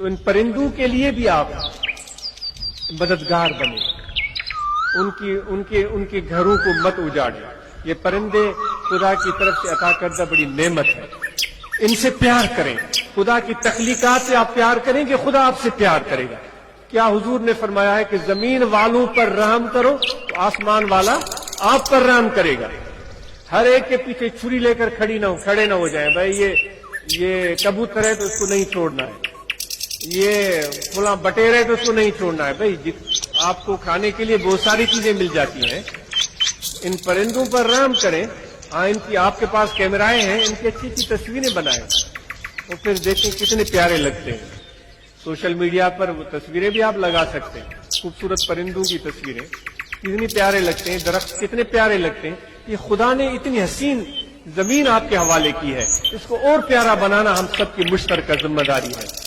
तो इन परिंदों के लिए भी आप मददगार बने, उनके घरों को मत उजाड़े। ये परिंदे खुदा की तरफ से अता करदा बड़ी नेमत है, इनसे प्यार करें। खुदा की तख्लीकात से आप प्यार करेंगे, खुदा आपसे प्यार करेगा। क्या हुजूर ने फरमाया है कि जमीन वालों पर रहम करो तो आसमान वाला आप पर रहम करेगा। हर एक के पीछे छुरी लेकर खड़े ना हो जाए, भाई ये कबूतर है तो उसको नहीं छोड़ना है, ये फुला बटेर है तो उसको नहीं छोड़ना है। भाई आपको खाने के लिए बहुत सारी चीजें मिल जाती हैं, इन परिंदों पर रहम करें। हाँ, इनकी आपके पास कैमराएं हैं, इनकी अच्छी अच्छी तस्वीरें बनाएं और फिर देखें कितने प्यारे लगते हैं। सोशल मीडिया पर वो तस्वीरें भी आप लगा सकते हैं, खूबसूरत परिंदों की तस्वीरें कितनी प्यारे लगते हैं, दरख्त कितने प्यारे लगते हैं। ये खुदा ने इतनी हसीन जमीन आपके हवाले की है, इसको और प्यारा बनाना हम सबकी मुश्तरका जिम्मेदारी है।